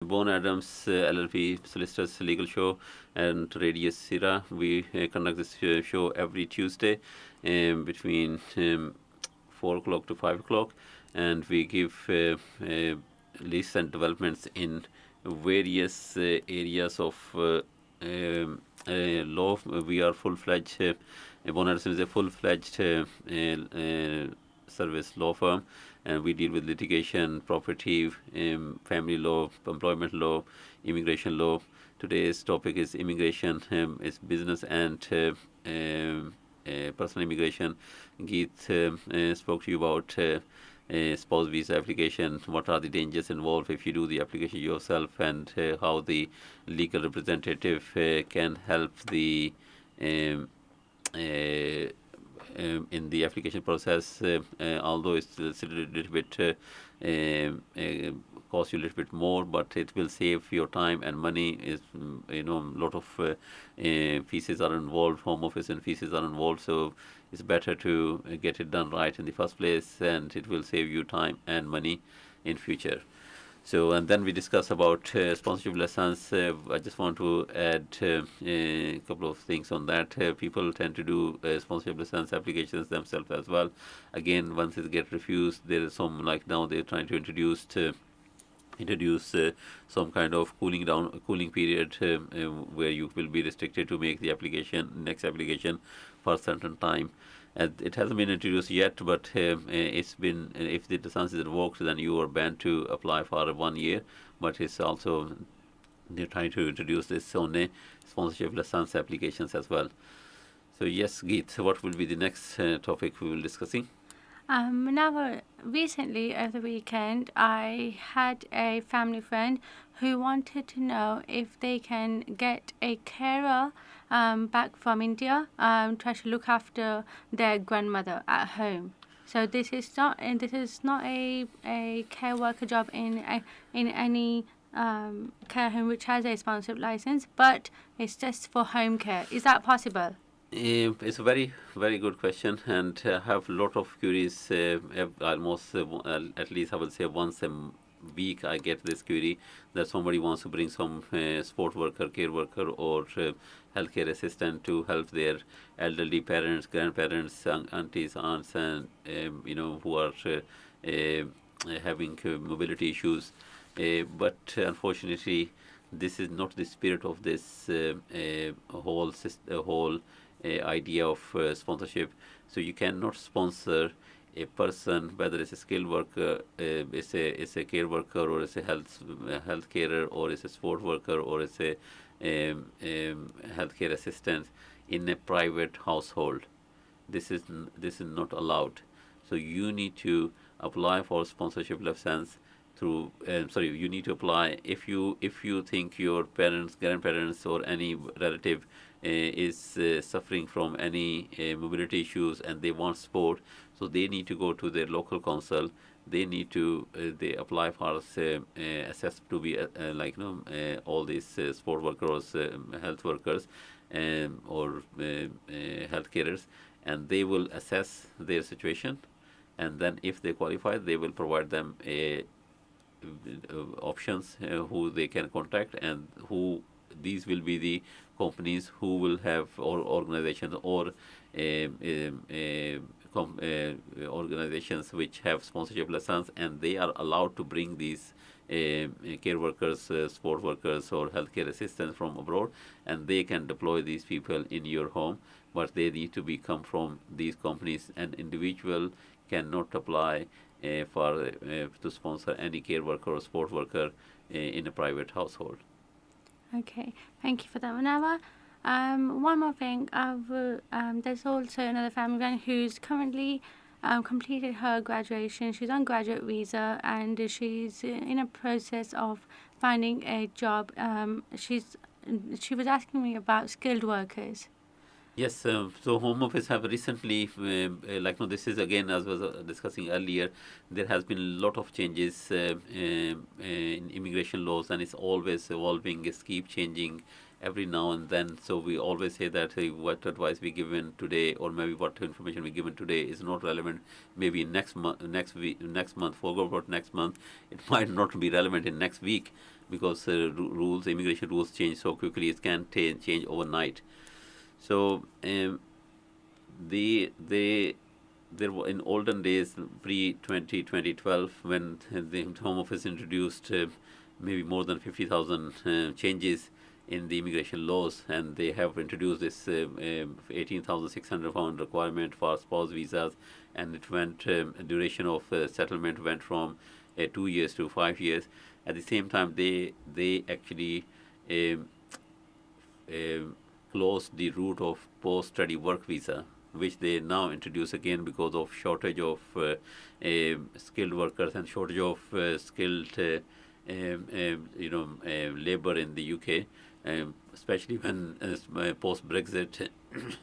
Bon Adams LLP Solicitors Legal Show and Radio Seerah. We conduct this show every Tuesday between 4 o'clock to 5 o'clock, and we give recent developments in various areas of law. We are full-fledged. Bon Adams is a full-fledged service law firm, and we deal with litigation, property, family law, employment law, immigration law. Today's topic is immigration, is business and personal immigration. Geet spoke to you about spouse visa application, what are the dangers involved if you do the application yourself, and how the legal representative can help the in the application process, although it's a little bit cost you a little bit more, but it will save your time and money. Is a lot of fees are involved, home office and fees are involved, so it's better to get it done right in the first place, and it will save you time and money in future. So, and then we discuss about sponsorship lessons. I just want to add a couple of things on that. People tend to do sponsorship lessons applications themselves as well. Again, once it gets refused, there is some, like now they're trying to introduce some kind of cooling period where you will be restricted to make the next application for a certain time. And it hasn't been introduced yet, but it's been, if the license is revoked, then you are banned to apply for 1 year. But it's also, they're trying to introduce this on a sponsorship license applications as well. So yes, Geet, what will be the next topic we will discussing? Now, recently over the weekend, I had a family friend who wanted to know if they can get a carer back from India to actually look after their grandmother at home. So this is not a care worker job in any care home which has a sponsorship license, but it's just for home care. Is that possible? It's a very, very good question, and I have a lot of queries. Almost, at least I would say once a week, I get this query that somebody wants to bring some sport worker, care worker, or healthcare assistant to help their elderly parents, grandparents, aunties, aunts, and who are having mobility issues. But unfortunately, this is not the spirit of this whole idea of sponsorship. So you cannot sponsor a person, whether it's a skilled worker, it's a care worker, or it's a health carer, or it's a sport worker, or it's a healthcare assistant in a private household. This is not allowed. So you need to apply for sponsorship license through. You need to apply if you think your parents, grandparents, or any relative is suffering from any mobility issues and they want support. So they need to go to their local council. They need to they apply for assess to be all these sport workers, health workers, or health carers, and they will assess their situation, and then if they qualify, they will provide them options who they can contact, and who these will be the companies who will have, or organizations, or organizations which have sponsorship license, and they are allowed to bring these care workers, sport workers, or healthcare assistants from abroad, and they can deploy these people in your home. But they need to come from these companies. An individual cannot apply to sponsor any care worker or sport worker in a private household. Okay, thank you for that, Manava. One more thing, there's also another family friend who's currently completed her graduation. She's on graduate visa, and she's in a process of finding a job. She was asking me about skilled workers. Yes, so Home Office have recently, this is again, as was discussing earlier, there has been a lot of changes in immigration laws, and it's always evolving, it's keep changing every now and then. So we always say that what advice we given today, or maybe what information we given today, is not relevant maybe next month, next week, next month. Forget about next month, it might not be relevant in next week. because immigration rules change so quickly. It can change overnight. So they there were in olden days, pre 2012, when the Home Office introduced maybe more than 50,000 changes in the immigration laws, and they have introduced this 18,600 pound requirement for spouse visas, and it went duration of settlement went from 2 years to 5 years. At the same time, they actually um, closed the route of post-study work visa, which they now introduce again because of shortage of skilled workers and shortage of skilled labor in the UK, especially when post Brexit,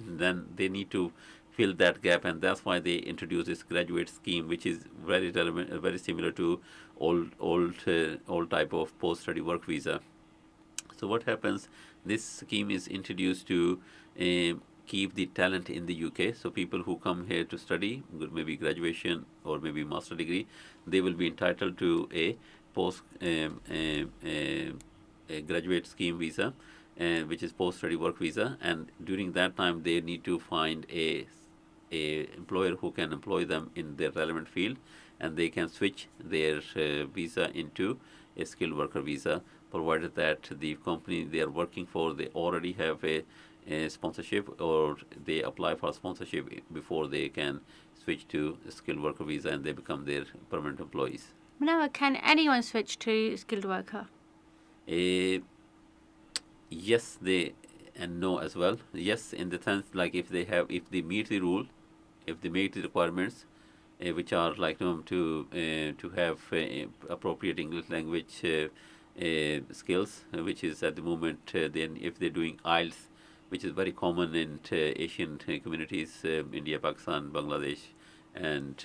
then they need to fill that gap, and that's why they introduce this graduate scheme, which is very relevant, very similar to old type of post study work visa. So what happens? This scheme is introduced to keep the talent in the UK. So people who come here to study, maybe graduation or maybe master degree, they will be entitled to a post a graduate scheme visa, which is post study work visa. And during that time, they need to find a employer who can employ them in their relevant field, and they can switch their visa into a skilled worker visa, provided that the company they are working for, they already have a sponsorship, or they apply for sponsorship before they can switch to a skilled worker visa and they become their permanent employees. Now, can anyone switch to skilled worker? Yes, they and no as well. Yes, in the sense, like if they meet the rule, if they meet the requirements, which are like to have appropriate English language skills, which is at the moment, then if they're doing IELTS, which is very common in Asian communities, India, Pakistan, Bangladesh, and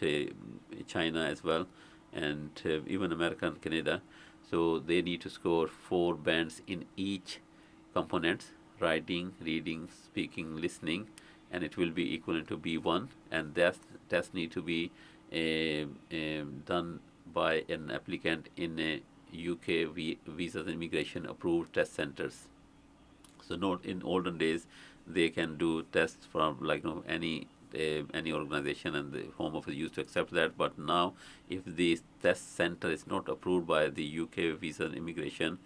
China as well, and even America and Canada. So they need to score 4 bands in each components: writing, reading, speaking, listening, and it will be equivalent to B1. And that test need to be done by an applicant in a UK visas and immigration approved test centers. So not in olden days, they can do tests from any organization, and the Home Office used to accept that. But now, if the test center is not approved by the UK visa and immigration,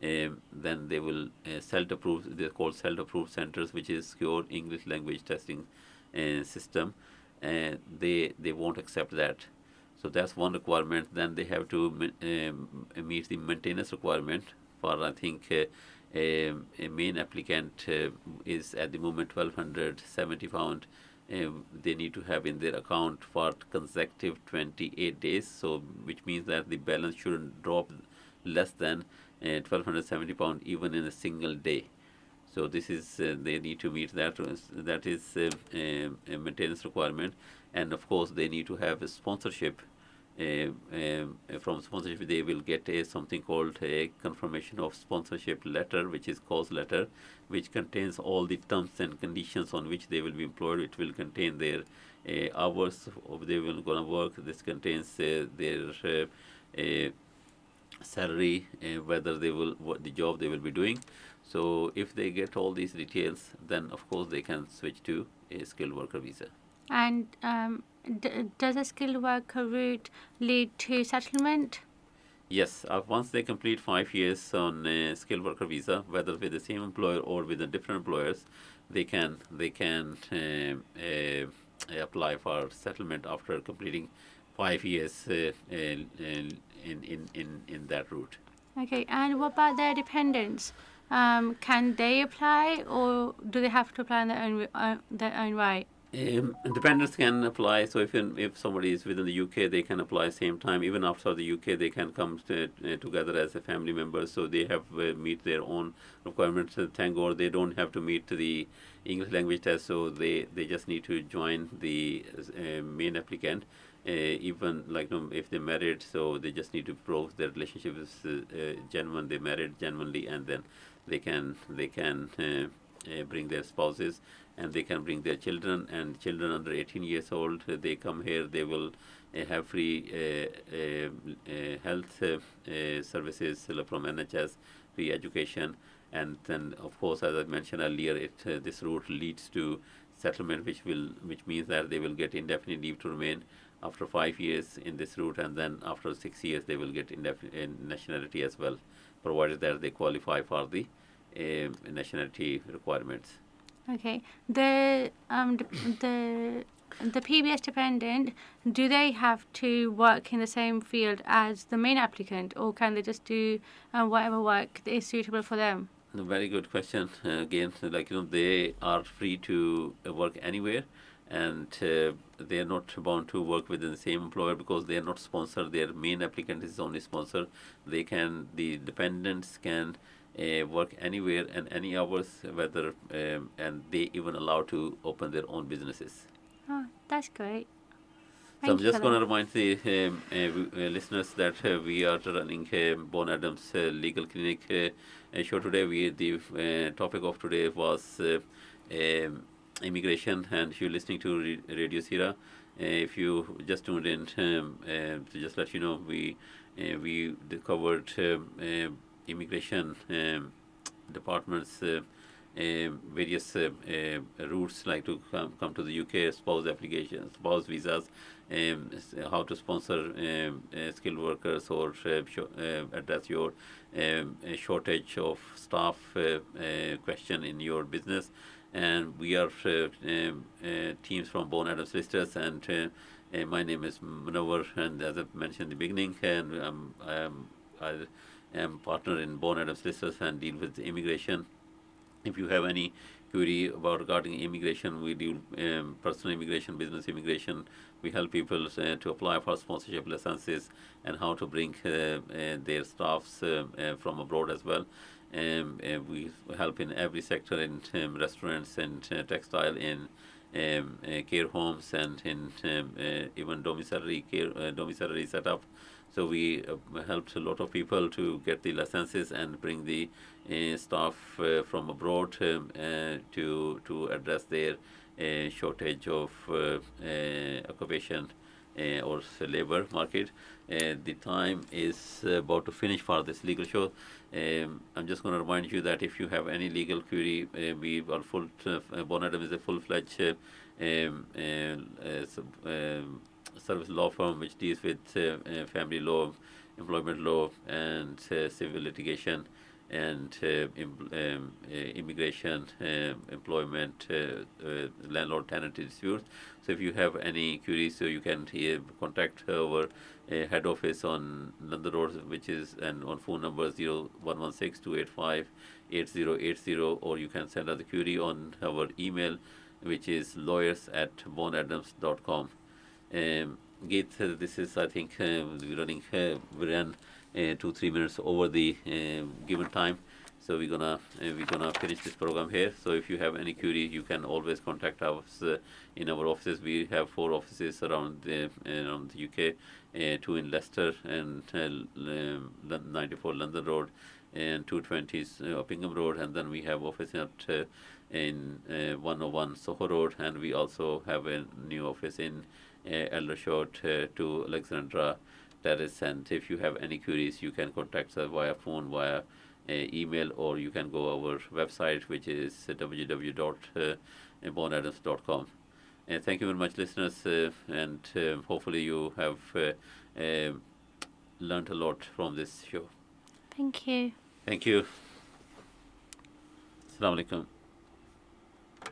then they will self-approve. They're called self-approved centers, which is secure English language testing system, and they won't accept that. So that's one requirement. Then they have to meet the maintenance requirement for, I think, a main applicant is at the moment £1,270. They need to have in their account for consecutive 28 days. So which means that the balance shouldn't drop less than £1,270 even in a single day. So this is they need to meet that. That is a maintenance requirement, and of course they need to have a sponsorship. From sponsorship, they will get something called a confirmation of sponsorship letter, which is cause letter, which contains all the terms and conditions on which they will be employed. It will contain their hours of they will gonna work. This contains their salary, whether they will what the job they will be doing. So if they get all these details, then of course they can switch to a skilled worker visa. And does a skilled worker route lead to settlement? Yes, once they complete 5 years on a skilled worker visa, whether with the same employer or with the different employers, they can apply for settlement after completing 5 years in that route. Okay, and what about their dependents? Can they apply, or do they have to apply on their own right? Dependents can apply. So if somebody is within the UK, they can apply same time. Even outside the UK, they can come together as a family member. So they have meet their own requirements. Thank God they don't have to meet the English language test. So they just need to join the main applicant. Even if they're married, so they just need to prove their relationship is genuine. They married genuinely, and then they can bring their spouses, and they can bring their children, and children under 18 years old, they come here, they will have free health services from NHS, free education, and then of course, as I mentioned earlier, this route leads to settlement, which means that they will get indefinite leave to remain after 5 years in this route, and then after 6 years they will get indefinite nationality as well, provided that they qualify for the nationality requirements. Okay. The PBS dependent, do they have to work in the same field as the main applicant, or can they just do whatever work is suitable for them? A very good question. Again, they are free to work anywhere, and they are not bound to work within the same employer because they are not sponsored. Their main applicant is only sponsor. The dependents can work anywhere and any hours, whether and they even allowed to open their own businesses. Oh, that's great. So I'm Thank you just for going to that. remind the listeners that we are running Bon Adams Legal Clinic show today. The topic of today was immigration, and you're listening to Radio Seerah. If you just tuned in, to just let you know, we covered immigration departments. Various routes like to come to the UK, spouse applications, spouse visas, how to sponsor skilled workers, or address your shortage of staff question in your business. And we are teams from Bon Adams Solicitors, and my name is Munawar, and as I mentioned in the beginning, and I am partner in Bon Adams Solicitors and deal with immigration. If you have any query about regarding immigration, we do personal immigration, business immigration. We help people to apply for sponsorship licenses and how to bring their staffs from abroad as well. We help in every sector, in restaurants and textile, in care homes, and in even domiciliary setup. So we helped a lot of people to get the licenses and bring the staff from abroad to address their shortage of occupation or labor market. The time is about to finish for this legal show. I'm just going to remind you that if you have any legal query, we are Bon Adam is a full-fledged service law firm which deals with family law, employment law, and civil litigation, and immigration, employment, landlord-tenant disputes. So if you have any queries, so you can contact our head office on London Road, which is, and on phone number 0116-285-8080, or you can send us a query on our email, which is lawyers@bonadams.com. Gate, this is, I think, we ran 2-3 minutes over the given time, so we're gonna finish this program here. So if you have any query, you can always contact us in our offices. We have 4 offices around the UK, 2 in Leicester and 94 London Road, and 220 Uppingham Road, and then we have office in 101 Soho Road, and we also have a new office in Aldershot to Alexandra Terrace. And if you have any queries, you can contact us via phone, via email, or you can go our website, which is www.bonadams.com. Thank you very much, listeners, and hopefully you have learned a lot from this show. Thank you. Thank you. Assalamu alaikum.